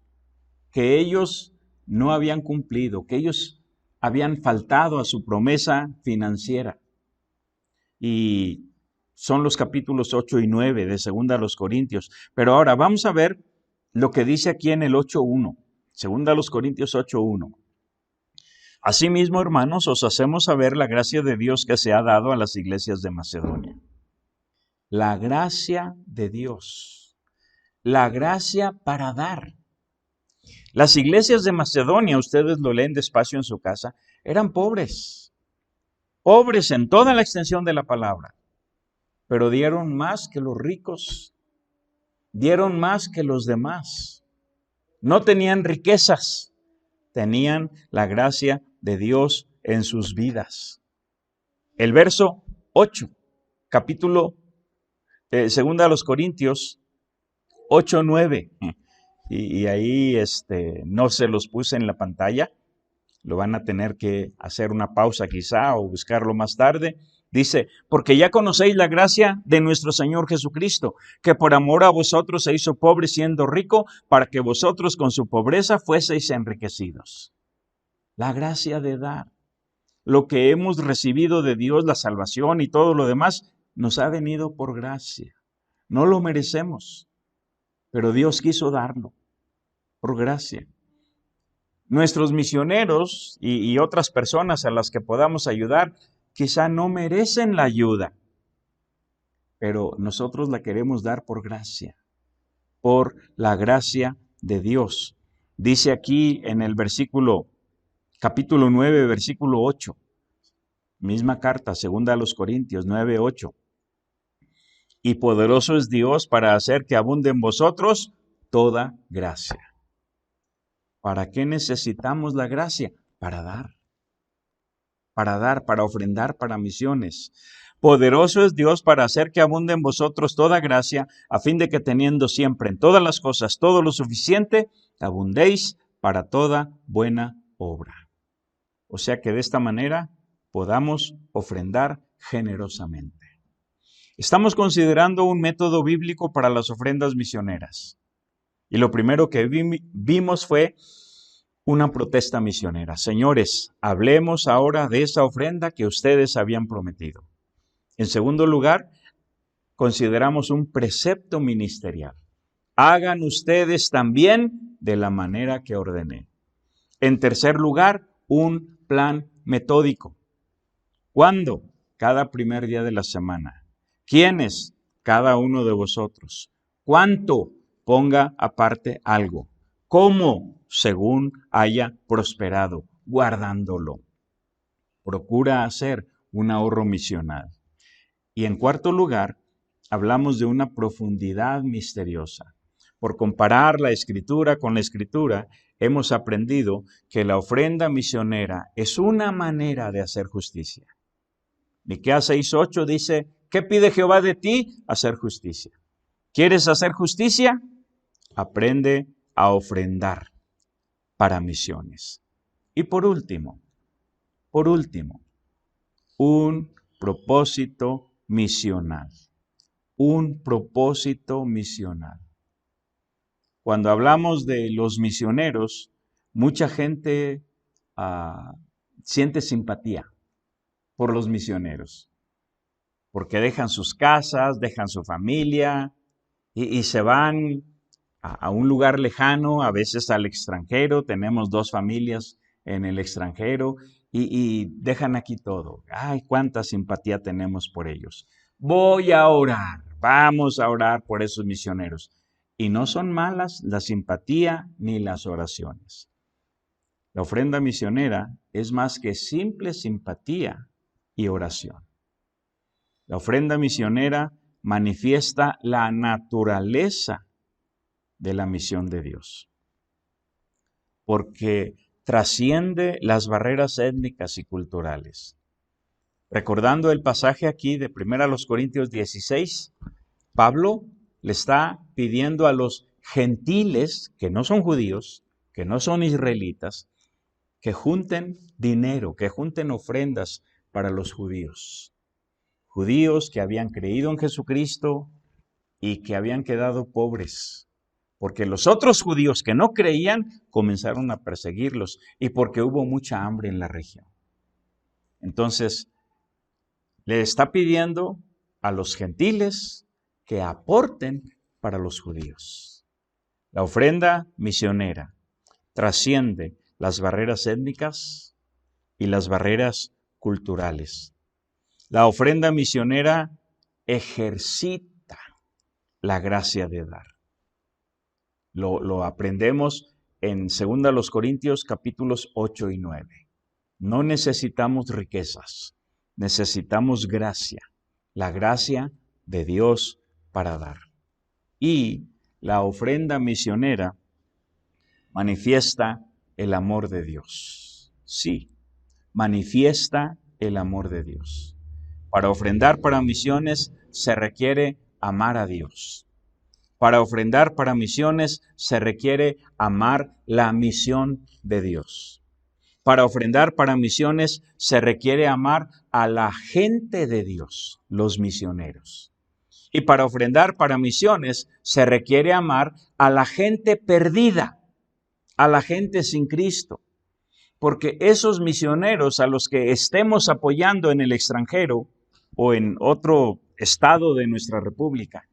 S1: que ellos no habían cumplido, que ellos habían faltado a su promesa financiera. Y son los capítulos 8 y 9 de 2 Corintios. Pero ahora vamos a ver lo que dice aquí en el 8:1. 2 Corintios 8:1. Asimismo, hermanos, os hacemos saber la gracia de Dios que se ha dado a las iglesias de Macedonia. La gracia de Dios. La gracia para dar. Las iglesias de Macedonia, ustedes lo leen despacio en su casa, eran pobres. Pobres en toda la extensión de la palabra. Pero dieron más que los ricos. Dieron más que los demás. No tenían riquezas. Tenían la gracia de Dios en sus vidas. El verso 8, capítulo 2 Corintios 8:9. Y ahí no se los puse en la pantalla. Lo van a tener que hacer una pausa quizá o buscarlo más tarde. Dice, porque ya conocéis la gracia de nuestro Señor Jesucristo, que por amor a vosotros se hizo pobre siendo rico, para que vosotros con su pobreza fueseis enriquecidos. La gracia de dar. Lo que hemos recibido de Dios, la salvación y todo lo demás, nos ha venido por gracia. No lo merecemos, pero Dios quiso darlo por gracia. Nuestros misioneros y otras personas a las que podamos ayudar, quizá no merecen la ayuda, pero nosotros la queremos dar por gracia, por la gracia de Dios. Dice aquí en el capítulo 9, versículo 8, misma carta, segunda a los Corintios 9, 8. Y poderoso es Dios para hacer que abunde en vosotros toda gracia. ¿Para qué necesitamos la gracia? Para dar, para ofrendar para misiones. Poderoso es Dios para hacer que abunde en vosotros toda gracia, a fin de que teniendo siempre en todas las cosas todo lo suficiente, abundéis para toda buena obra. O sea que de esta manera podamos ofrendar generosamente. Estamos considerando un método bíblico para las ofrendas misioneras. Y lo primero que vimos fue una protesta misionera. Señores, hablemos ahora de esa ofrenda que ustedes habían prometido. En segundo lugar, consideramos un precepto ministerial. Hagan ustedes también de la manera que ordené. En tercer lugar, un plan metódico. ¿Cuándo? Cada primer día de la semana. ¿Quiénes? Cada uno de vosotros. ¿Cuánto? Ponga aparte algo. ¿Cómo? Según haya prosperado, guardándolo. Procura hacer un ahorro misional. Y en cuarto lugar, hablamos de una profundidad misteriosa. Por comparar la Escritura con la Escritura, hemos aprendido que la ofrenda misionera es una manera de hacer justicia. Miqueas 6:8 dice, ¿qué pide Jehová de ti? Hacer justicia. ¿Quieres hacer justicia? Aprende a ofrendar para misiones. Y por último, un propósito misional. Un propósito misional. Cuando hablamos de los misioneros, mucha gente siente simpatía por los misioneros, porque dejan sus casas, dejan su familia y se van a un lugar lejano, a veces al extranjero. Tenemos 2 familias en el extranjero y dejan aquí todo. ¡Ay, cuánta simpatía tenemos por ellos! Voy a orar, vamos a orar por esos misioneros. Y no son malas la simpatía ni las oraciones. La ofrenda misionera es más que simple simpatía y oración. La ofrenda misionera manifiesta la naturaleza de la misión de Dios, porque trasciende las barreras étnicas y culturales. Recordando el pasaje aquí de 1 Corintios 16, Pablo le está pidiendo a los gentiles, que no son judíos, que no son israelitas, que junten dinero, que junten ofrendas para los judíos. Judíos que habían creído en Jesucristo y que habían quedado pobres, porque los otros judíos que no creían comenzaron a perseguirlos y porque hubo mucha hambre en la región. Entonces, le está pidiendo a los gentiles que aporten para los judíos. La ofrenda misionera trasciende las barreras étnicas y las barreras culturales. La ofrenda misionera ejercita la gracia de dar. Lo aprendemos en 2 Corintios capítulos 8 y 9. No necesitamos riquezas, necesitamos gracia, la gracia de Dios para dar. Y la ofrenda misionera manifiesta el amor de Dios. Sí, manifiesta el amor de Dios. Para ofrendar para misiones se requiere amar a Dios. Para ofrendar para misiones se requiere amar la misión de Dios. Para ofrendar para misiones se requiere amar a la gente de Dios, los misioneros. Y para ofrendar para misiones se requiere amar a la gente perdida, a la gente sin Cristo. Porque esos misioneros a los que estemos apoyando en el extranjero o en otro estado de nuestra república,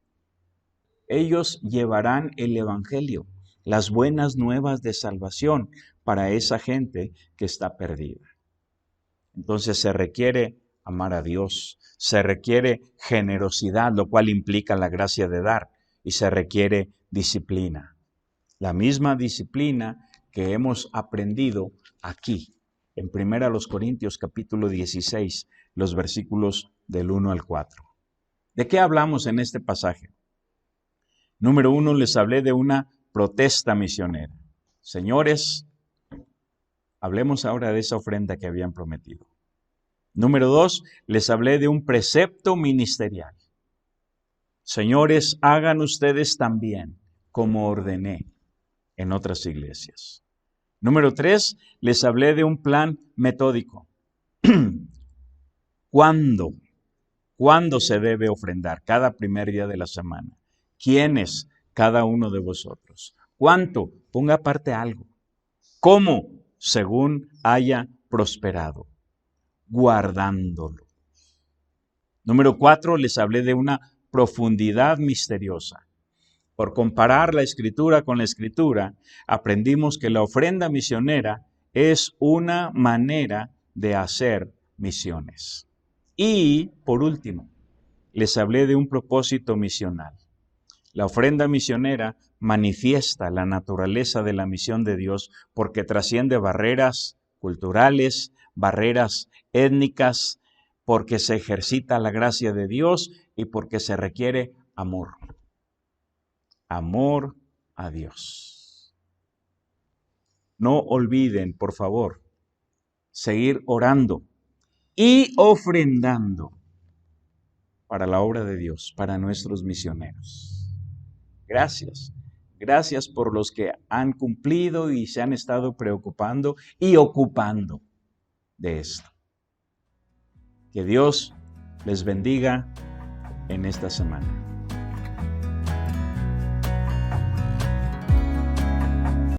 S1: ellos llevarán el evangelio, las buenas nuevas de salvación para esa gente que está perdida. Entonces se requiere amar a Dios, se requiere generosidad, lo cual implica la gracia de dar. y se requiere disciplina. La misma disciplina que hemos aprendido aquí, en 1 Corintios capítulo 16, los versículos del 1 al 4. ¿De qué hablamos en este pasaje? Número 1, les hablé de una protesta misionera. Señores, hablemos ahora de esa ofrenda que habían prometido. Número 2, les hablé de un precepto ministerial. Señores, hagan ustedes también como ordené en otras iglesias. Número 3, les hablé de un plan metódico. ¿Cuándo se debe ofrendar? Cada primer día de la semana. ¿Quiénes? Cada uno de vosotros. ¿Cuánto? Ponga aparte algo. ¿Cómo? Según haya prosperado, guardándolo. Número 4, les hablé de una profundidad misteriosa. Por comparar la Escritura con la Escritura, aprendimos que la ofrenda misionera es una manera de hacer misiones. Y, por último, les hablé de un propósito misional. La ofrenda misionera manifiesta la naturaleza de la misión de Dios porque trasciende barreras culturales, barreras étnicas, porque se ejercita la gracia de Dios y porque se requiere amor. Amor a Dios. No olviden, por favor, seguir orando y ofrendando para la obra de Dios, para nuestros misioneros. Gracias. Gracias por los que han cumplido y se han estado preocupando y ocupando de esto. Que Dios les bendiga en esta semana.